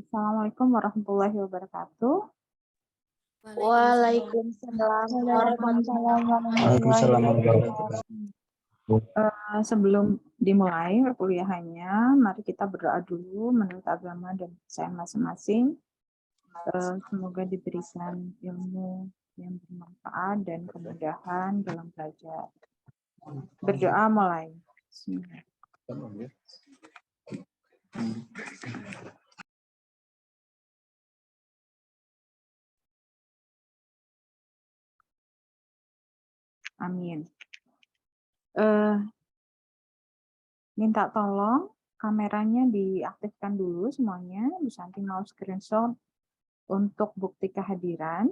Assalamualaikum warahmatullahi wabarakatuh. Waalaikumsalam warahmatullahi Waalaikumsalam wabarakatuh. Sebelum dimulai perkuliahannya, mari kita berdoa dulu menurut agama dan kepercayaan masing-masing. Semoga diberikan ilmu yang bermanfaat dan kemudahan dalam belajar. Berdoa mulai. Bismillah. Amin. Minta tolong kameranya diaktifkan dulu semuanya. Bu Santi mau screenshot untuk bukti kehadiran.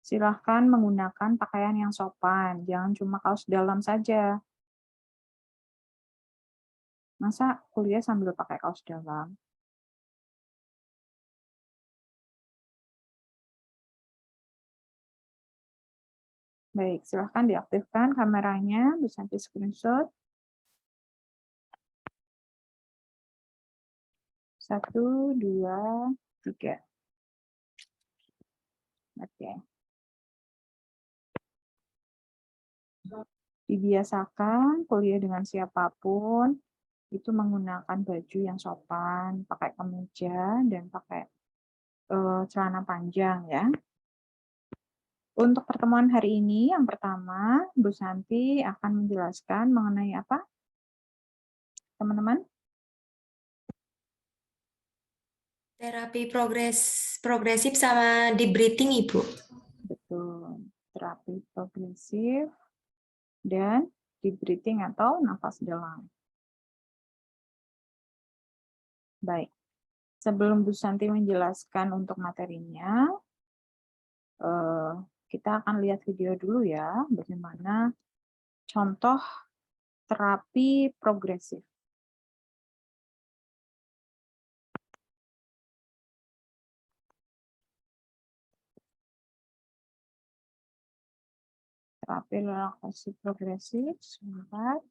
Silahkan menggunakan pakaian yang sopan, jangan cuma kaos dalam saja. Masa kuliah sambil pakai kaos dalam? Baik, silahkan diaktifkan kameranya, bisa di screenshot. 1, 2, 3. Oke. Dibiasakan kuliah dengan siapapun, itu menggunakan baju yang sopan, pakai kemeja, dan pakai celana panjang ya. Untuk pertemuan hari ini, yang pertama, Bu Santi akan menjelaskan mengenai apa, teman-teman? Terapi progresif sama deep breathing, Ibu. Betul, terapi progresif dan deep breathing atau nafas dalam. Baik, sebelum Bu Santi menjelaskan untuk materinya, kita akan lihat video dulu ya, bagaimana contoh terapi progresif. Terapi relaksasi progresif, sebentar.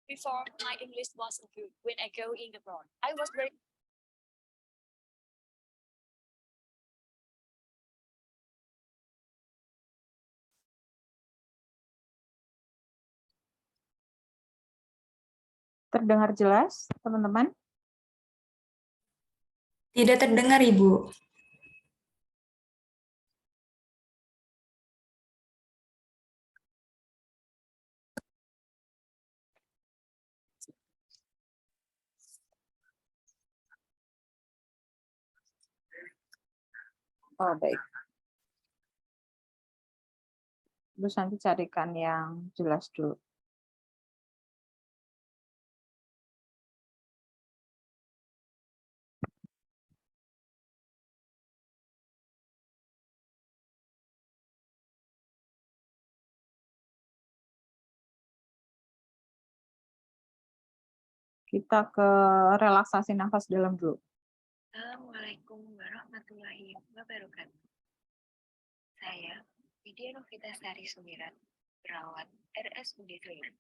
Before, my English wasn't good when I go in abroad. I was very Terdengar jelas, teman-teman? Tidak terdengar, Ibu. Oh, baik. Bu Santi carikan yang jelas dulu. Kita ke relaksasi nafas dalam dulu. Assalamualaikum warahmatullahi wabarakatuh. Saya Widya Novita Sari Sumirat, perawat RSUD Sleman.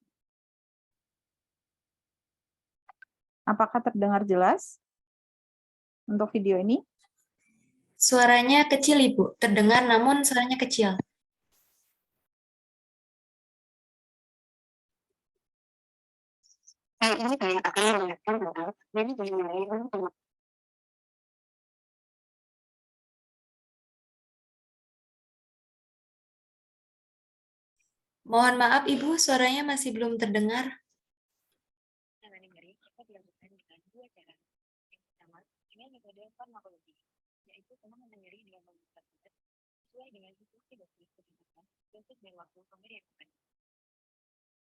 Apakah terdengar jelas untuk video ini? Suaranya kecil, Ibu. Terdengar namun suaranya kecil. Mohon maaf, Ibu, suaranya masih belum terdengar. Menangani nyeri dapat dilakukan dengan dua cara. Yang pertama, dengan metode farmakologi, yaitu penanganan nyeri dengan menggunakan obat sesuai dengan instruksi dokter kesehatan, dosis dan waktu pemberian obat.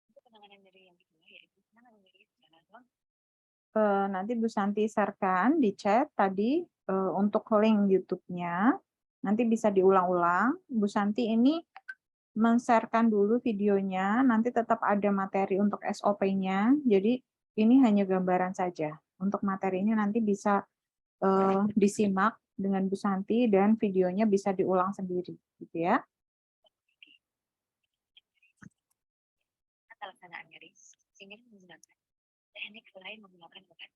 Untuk penanganan nyeri yang kedua, yaitu penanganan nyeri secara non Nanti Bu Santi sharekan di chat tadi untuk link YouTube-nya. Nanti bisa diulang-ulang. Bu Santi ini men-sharekan dulu videonya, nanti tetap ada materi untuk SOP-nya. Jadi ini hanya gambaran saja. Untuk materinya nanti bisa disimak dengan Bu Santi dan videonya bisa diulang sendiri, gitu ya. tata laksanaan nyeri dengan menggunakan teknik selain menggunakan obat.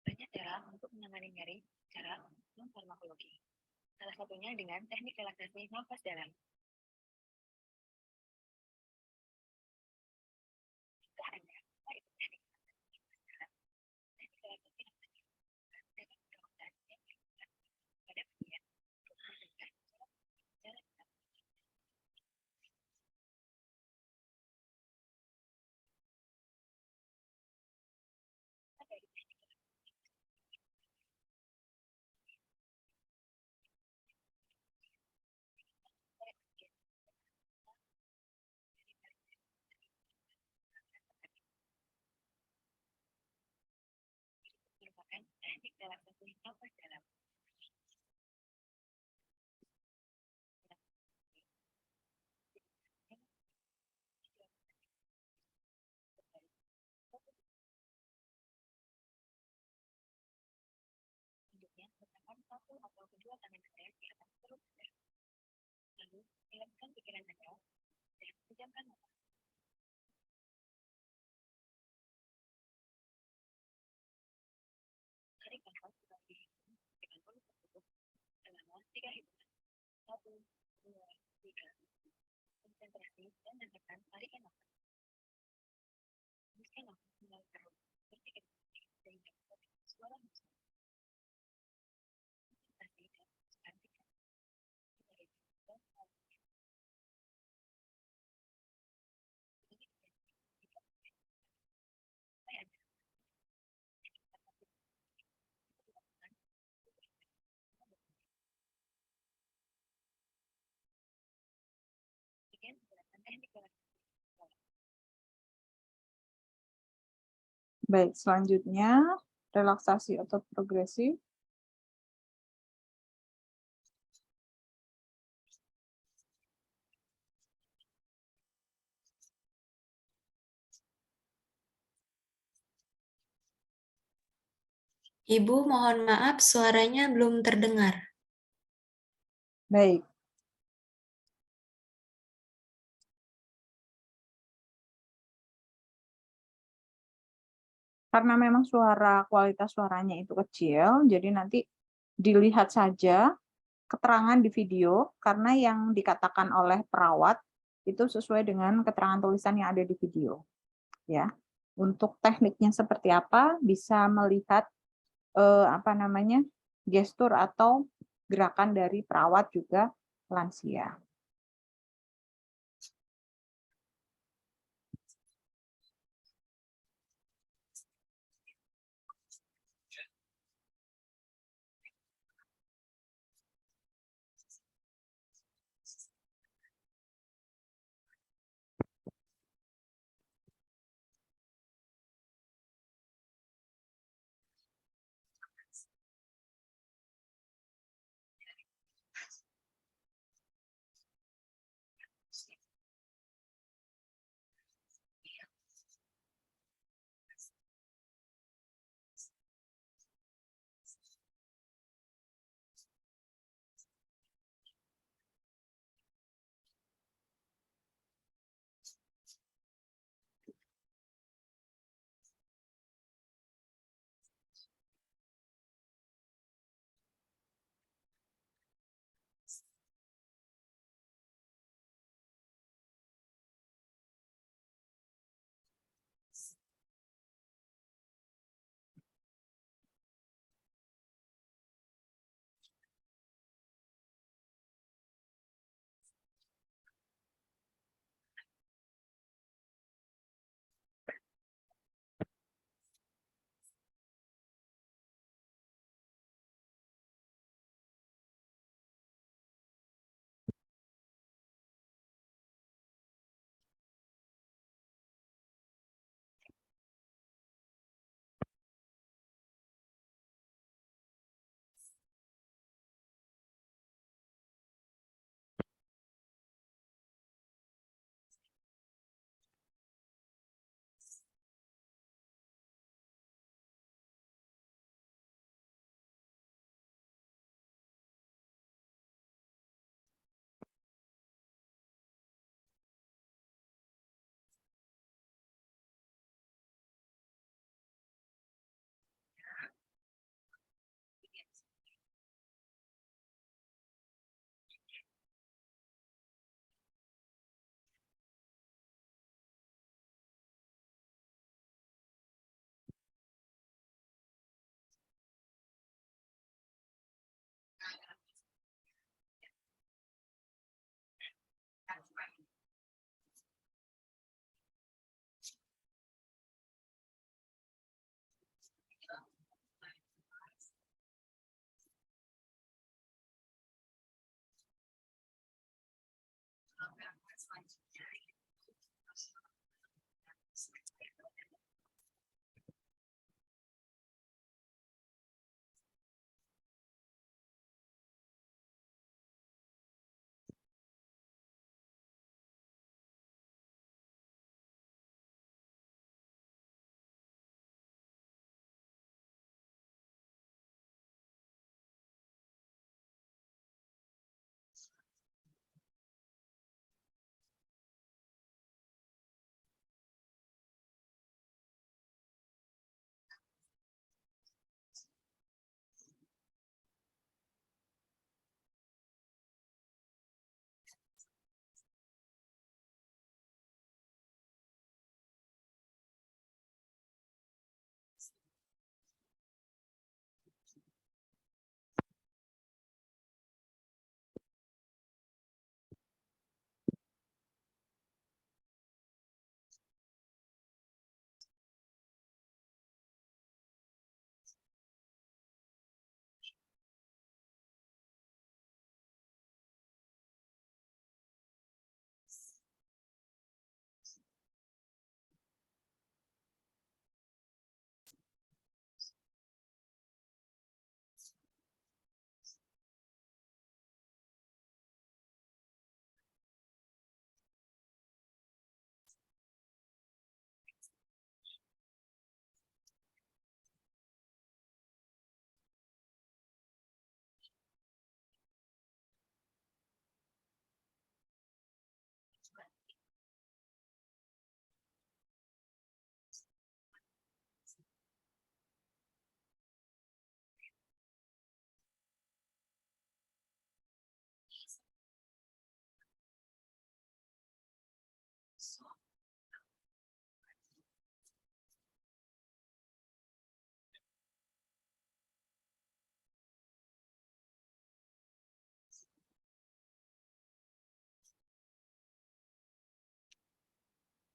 Banyak cara untuk menangani nyeri secara non-farmakologi. Salah satunya dengan teknik relaksasi nafas dalam. Jika Anda baik teknik relaksasi nafas dalam, teknik relaksasi nafas dalam dengan menggunakan teknik pada bagian untuk menurunkan jalan dari teknik merupakan teknik relaksasi nafas dalam. Selanjutnya, letakkan satu atau kedua tangan Anda di atas perut Anda. Lalu, diamkan pikiran Anda dan pejamkan mata. Tarik nafas melalui hidung dengan mulut tertutup selama 3 hitungan. 1, 2, 3. Konsentrasi dan dengarkan tarikan nafas. Hembuskan nafas melalui perut berdetik-detik sehingga suara hembuskan. Konsentrasi dan hembuskan 3. Tarik dan tarik. Ini jika sampai Anda sekian penjelasan teknik relaksasi. Baik, selanjutnya relaksasi atau progresif. Ibu, mohon maaf, suaranya belum terdengar. Baik. Karena memang kualitas suaranya itu kecil, jadi nanti dilihat saja keterangan di video, karena yang dikatakan oleh perawat itu sesuai dengan keterangan tulisan yang ada di video. Ya, untuk tekniknya seperti apa, bisa melihat gestur atau gerakan dari perawat juga lansia.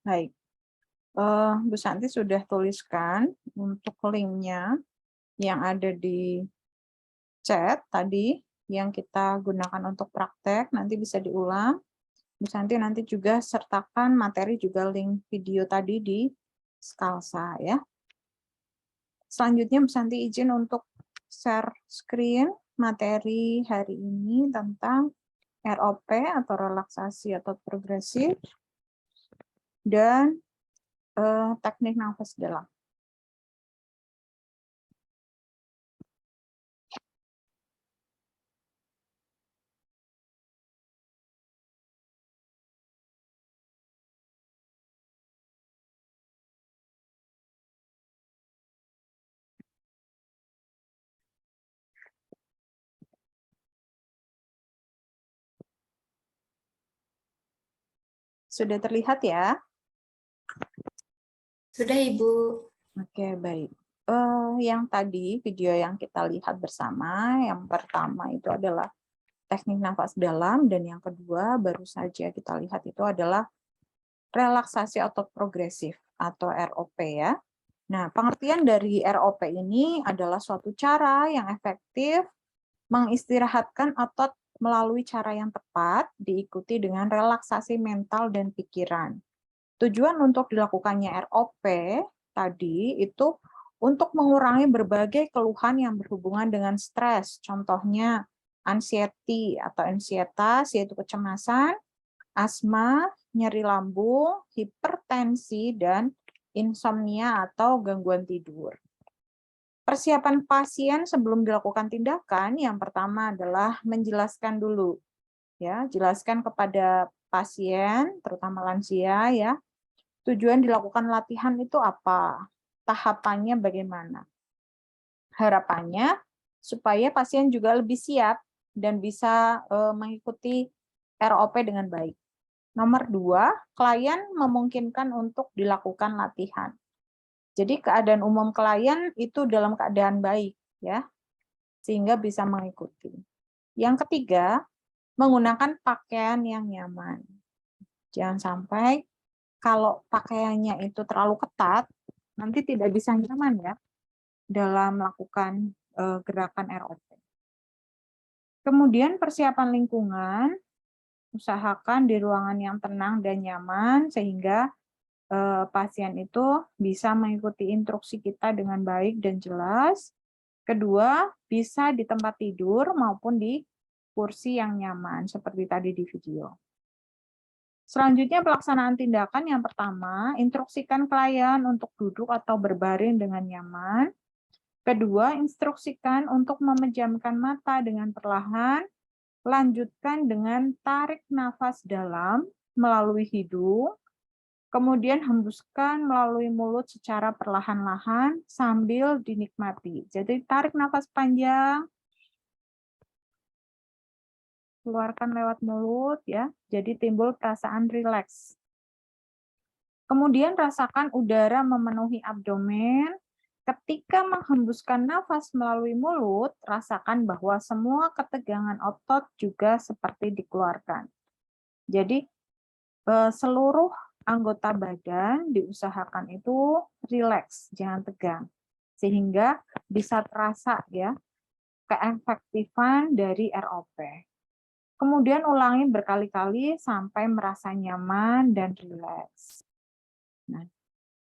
Baik, Bu Santi sudah tuliskan untuk linknya yang ada di chat tadi yang kita gunakan untuk praktek, nanti bisa diulang. Bu Santi nanti juga sertakan materi juga link video tadi di Skalsa ya. Selanjutnya Bu Santi izin untuk share screen materi hari ini tentang ROP atau relaksasi atau progresif dan teknik nafas dalam. Sudah terlihat ya? Sudah, Ibu. Oke, baik. Yang tadi video yang kita lihat bersama, yang pertama itu adalah teknik nafas dalam, dan yang kedua baru saja kita lihat itu adalah relaksasi otot progresif atau ROP ya. Nah, pengertian dari ROP ini adalah suatu cara yang efektif mengistirahatkan otot melalui cara yang tepat, diikuti dengan relaksasi mental dan pikiran. Tujuan untuk dilakukannya ROP tadi itu untuk mengurangi berbagai keluhan yang berhubungan dengan stres, contohnya anxiety atau ansietas, yaitu kecemasan, asma, nyeri lambung, hipertensi, dan insomnia atau gangguan tidur. Persiapan pasien sebelum dilakukan tindakan, yang pertama adalah menjelaskan dulu, ya, jelaskan kepada pasien, terutama lansia, ya, tujuan dilakukan latihan itu apa, tahapannya bagaimana. Harapannya supaya pasien juga lebih siap dan bisa mengikuti ROP dengan baik. Nomor 2, klien memungkinkan untuk dilakukan latihan. Jadi keadaan umum klien itu dalam keadaan baik, ya, sehingga bisa mengikuti. Yang ketiga, menggunakan pakaian yang nyaman. Jangan sampai kalau pakaiannya itu terlalu ketat, nanti tidak bisa nyaman ya dalam melakukan gerakan ROP. Kemudian persiapan lingkungan, usahakan di ruangan yang tenang dan nyaman sehingga pasien itu bisa mengikuti instruksi kita dengan baik dan jelas. Kedua, bisa di tempat tidur maupun di kursi yang nyaman seperti tadi di video. Selanjutnya pelaksanaan tindakan yang pertama, instruksikan klien untuk duduk atau berbaring dengan nyaman. Kedua, instruksikan untuk memejamkan mata dengan perlahan. Lanjutkan dengan tarik nafas dalam melalui hidung, kemudian hembuskan melalui mulut secara perlahan-lahan sambil dinikmati. Jadi tarik nafas panjang, keluarkan lewat mulut ya. Jadi timbul perasaan rileks. Kemudian rasakan udara memenuhi abdomen. Ketika menghembuskan nafas melalui mulut, rasakan bahwa semua ketegangan otot juga seperti dikeluarkan. Jadi seluruh anggota badan diusahakan itu rileks, jangan tegang. Sehingga bisa terasa ya keefektifan dari ROP. Kemudian ulangi berkali-kali sampai merasa nyaman dan rileks. Nah,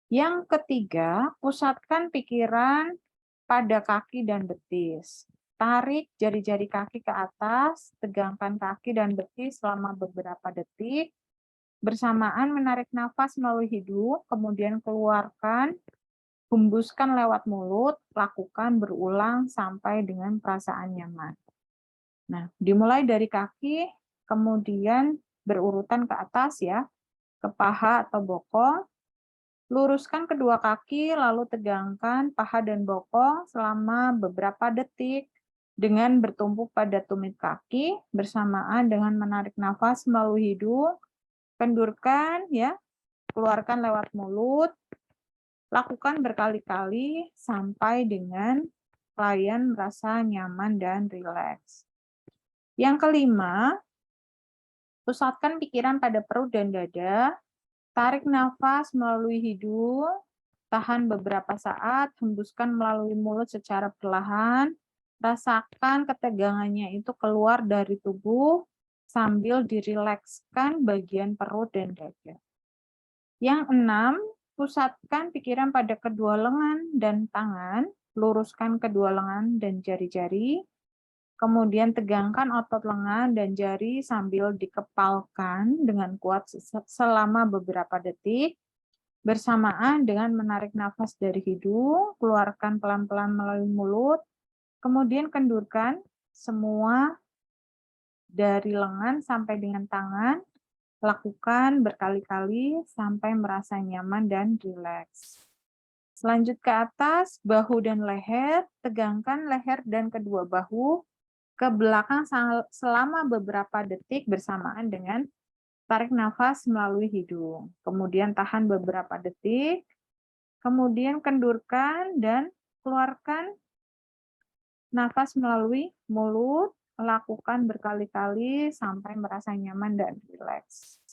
yang ketiga, pusatkan pikiran pada kaki dan betis. Tarik jari-jari kaki ke atas, tegangkan kaki dan betis selama beberapa detik. Bersamaan menarik nafas melalui hidung, kemudian keluarkan, hembuskan lewat mulut, lakukan berulang sampai dengan perasaan nyaman. Nah, dimulai dari kaki, kemudian berurutan ke atas ya, ke paha atau bokong. Luruskan kedua kaki, lalu tegangkan paha dan bokong selama beberapa detik dengan bertumpu pada tumit kaki, bersamaan dengan menarik nafas melalui hidung, kendurkan ya, keluarkan lewat mulut, lakukan berkali-kali sampai dengan klien merasa nyaman dan rileks. Yang kelima, pusatkan pikiran pada perut dan dada. Tarik nafas melalui hidung, tahan beberapa saat, hembuskan melalui mulut secara perlahan, rasakan ketegangannya itu keluar dari tubuh sambil dirilekskan bagian perut dan dada. Yang enam, pusatkan pikiran pada kedua lengan dan tangan, luruskan kedua lengan dan jari-jari, kemudian tegangkan otot lengan dan jari sambil dikepalkan dengan kuat selama beberapa detik, bersamaan dengan menarik nafas dari hidung, keluarkan pelan-pelan melalui mulut, kemudian kendurkan semua dari lengan sampai dengan tangan, lakukan berkali-kali sampai merasa nyaman dan rileks. Selanjut ke atas, bahu dan leher, tegangkan leher dan kedua bahu ke belakang selama beberapa detik bersamaan dengan tarik nafas melalui hidung. Kemudian tahan beberapa detik, kemudian kendurkan dan keluarkan nafas melalui mulut, lakukan berkali-kali sampai merasa nyaman dan rileks.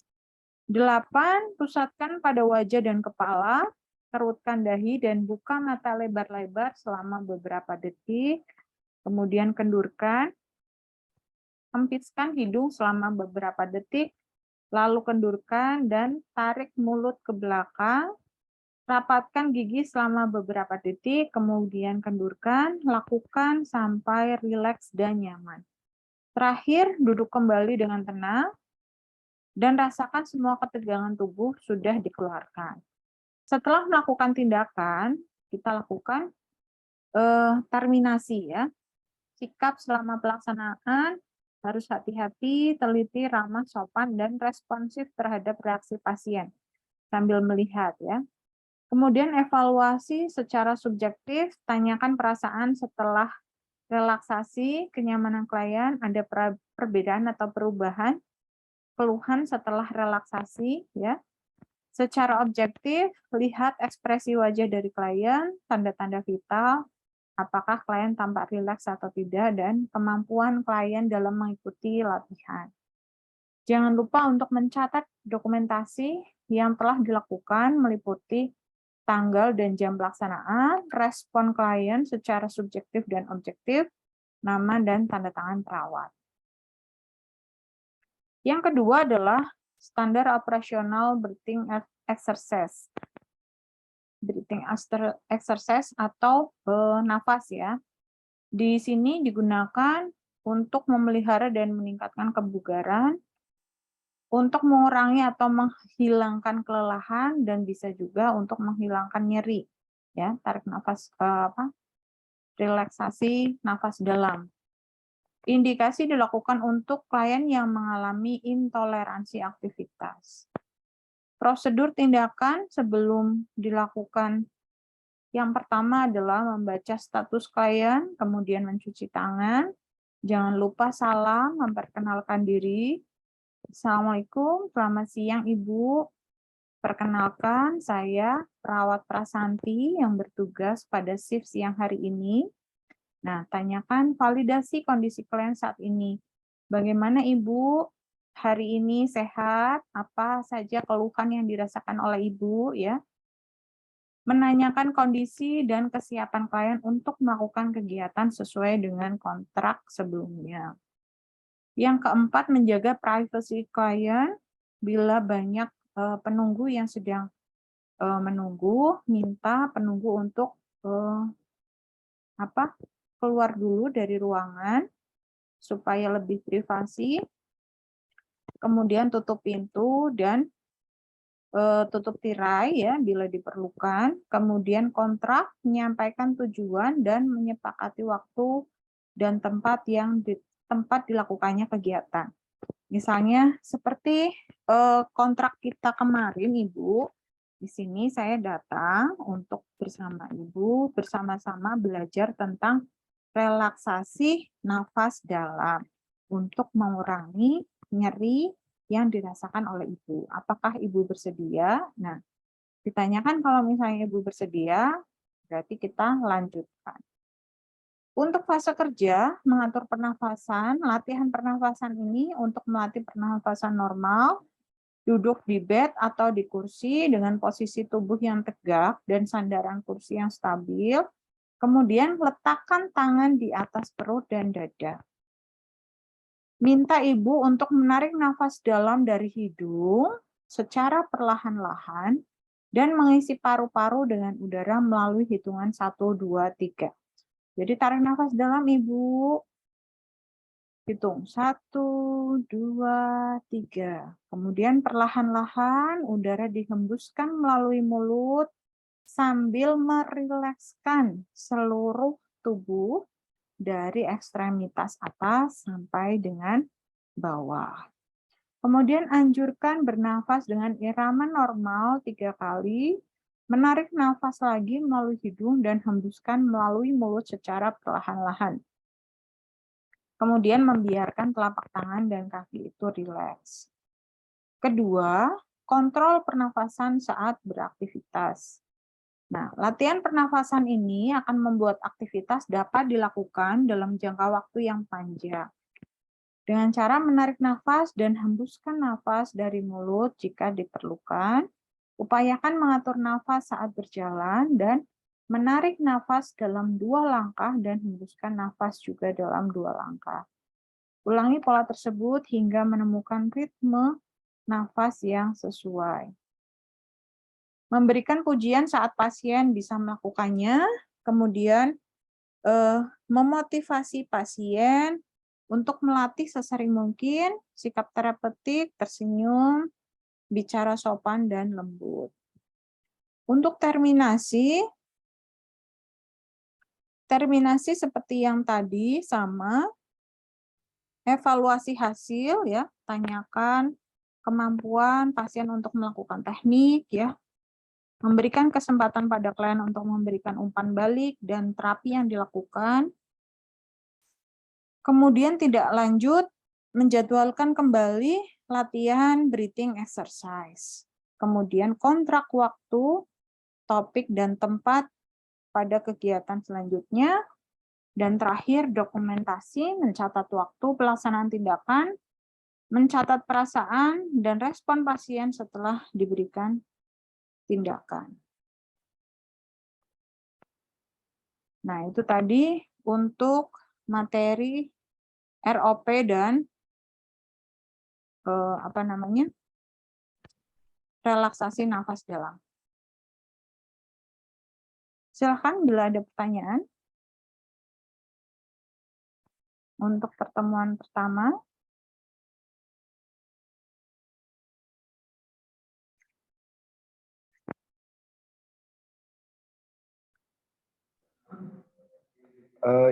8. Pusatkan pada wajah dan kepala, kerutkan dahi dan buka mata lebar-lebar selama beberapa detik, kemudian kendurkan, hempiskan hidung selama beberapa detik, lalu kendurkan dan tarik mulut ke belakang, rapatkan gigi selama beberapa detik, kemudian kendurkan, lakukan sampai rileks dan nyaman. Terakhir, duduk kembali dengan tenang, dan rasakan semua ketegangan tubuh sudah dikeluarkan. Setelah melakukan tindakan, kita lakukan terminasi ya. Sikap selama pelaksanaan harus hati-hati, teliti, ramah, sopan, dan responsif terhadap reaksi pasien sambil melihat ya. Kemudian evaluasi secara subjektif, tanyakan perasaan setelah relaksasi, kenyamanan klien, ada perbedaan atau perubahan, keluhan setelah relaksasi ya. Secara objektif, lihat ekspresi wajah dari klien, tanda-tanda vital, apakah klien tampak rileks atau tidak, dan kemampuan klien dalam mengikuti latihan. Jangan lupa untuk mencatat dokumentasi yang telah dilakukan meliputi tanggal dan jam pelaksanaan, respon klien secara subjektif dan objektif, nama dan tanda tangan perawat. Yang kedua adalah standar operasional breathing exercise. Breathing exercise atau nafas ya. Di sini digunakan untuk memelihara dan meningkatkan kebugaran, untuk mengurangi atau menghilangkan kelelahan, dan bisa juga untuk menghilangkan nyeri. Ya, tarik nafas relaksasi nafas dalam. Indikasi dilakukan untuk klien yang mengalami intoleransi aktivitas. Prosedur tindakan sebelum dilakukan yang pertama adalah membaca status klien, kemudian mencuci tangan. Jangan lupa salam, memperkenalkan diri. Assalamualaikum, selamat siang Ibu. Perkenalkan, saya perawat Prasanti yang bertugas pada shift siang hari ini. Nah, tanyakan validasi kondisi klien saat ini. Bagaimana Ibu? Hari ini sehat? Apa saja keluhan yang dirasakan oleh Ibu? Ya. Menanyakan kondisi dan kesiapan klien untuk melakukan kegiatan sesuai dengan kontrak sebelumnya. Yang keempat, menjaga privasi klien. Bila banyak penunggu yang sedang menunggu, minta penunggu untuk keluar dulu dari ruangan supaya lebih privasi. Kemudian tutup pintu dan tutup tirai ya bila diperlukan. Kemudian kontrak, menyampaikan tujuan dan menyepakati waktu dan tempat dilakukannya kegiatan. Misalnya seperti kontrak kita kemarin, Ibu. Di sini saya datang untuk bersama Ibu bersama-sama belajar tentang relaksasi nafas dalam untuk mengurangi nyeri yang dirasakan oleh Ibu. Apakah Ibu bersedia? Nah, ditanyakan kalau misalnya Ibu bersedia, berarti kita lanjutkan. Untuk fase kerja, mengatur pernafasan, latihan pernafasan ini untuk melatih pernafasan normal, duduk di bed atau di kursi dengan posisi tubuh yang tegak dan sandaran kursi yang stabil. Kemudian letakkan tangan di atas perut dan dada. Minta Ibu untuk menarik nafas dalam dari hidung secara perlahan-lahan dan mengisi paru-paru dengan udara melalui hitungan 1, 2, 3. Jadi tarik nafas dalam Ibu. Hitung 1, 2, 3. Kemudian perlahan-lahan udara dihembuskan melalui mulut sambil merilekskan seluruh tubuh dari ekstremitas atas sampai dengan bawah. Kemudian anjurkan bernafas dengan irama normal 3 kali, menarik nafas lagi melalui hidung dan hembuskan melalui mulut secara perlahan-lahan. Kemudian membiarkan telapak tangan dan kaki itu rileks. Kedua, kontrol pernafasan saat beraktivitas. Nah, latihan pernafasan ini akan membuat aktivitas dapat dilakukan dalam jangka waktu yang panjang. Dengan cara menarik nafas dan hembuskan nafas dari mulut jika diperlukan, upayakan mengatur nafas saat berjalan dan menarik nafas dalam 2 langkah dan hembuskan nafas juga dalam 2 langkah. Ulangi pola tersebut hingga menemukan ritme nafas yang sesuai. Memberikan pujian saat pasien bisa melakukannya, kemudian memotivasi pasien untuk melatih sesering mungkin sikap terapeutik, tersenyum, bicara sopan dan lembut. Untuk terminasi seperti yang tadi sama, evaluasi hasil ya, tanyakan kemampuan pasien untuk melakukan teknik ya. Memberikan kesempatan pada klien untuk memberikan umpan balik dan terapi yang dilakukan. Kemudian tidak lanjut, menjadwalkan kembali latihan breathing exercise. Kemudian kontrak waktu, topik dan tempat pada kegiatan selanjutnya. Dan terakhir dokumentasi, mencatat waktu pelaksanaan tindakan, mencatat perasaan dan respon pasien setelah diberikan tindakan. Nah, itu tadi untuk materi ROP dan apa namanya, relaksasi nafas dalam. Silakan bila ada pertanyaan. Untuk pertemuan pertama,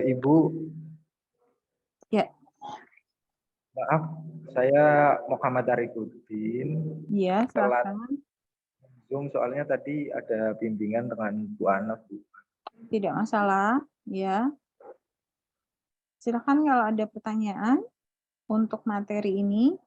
Ibu, ya, maaf, saya Muhammad Arifudin. ya Telat silakan. Zoom soalnya tadi ada bimbingan dengan Bu Ana, Bu. Tidak masalah, ya. Silakan kalau ada pertanyaan untuk materi ini.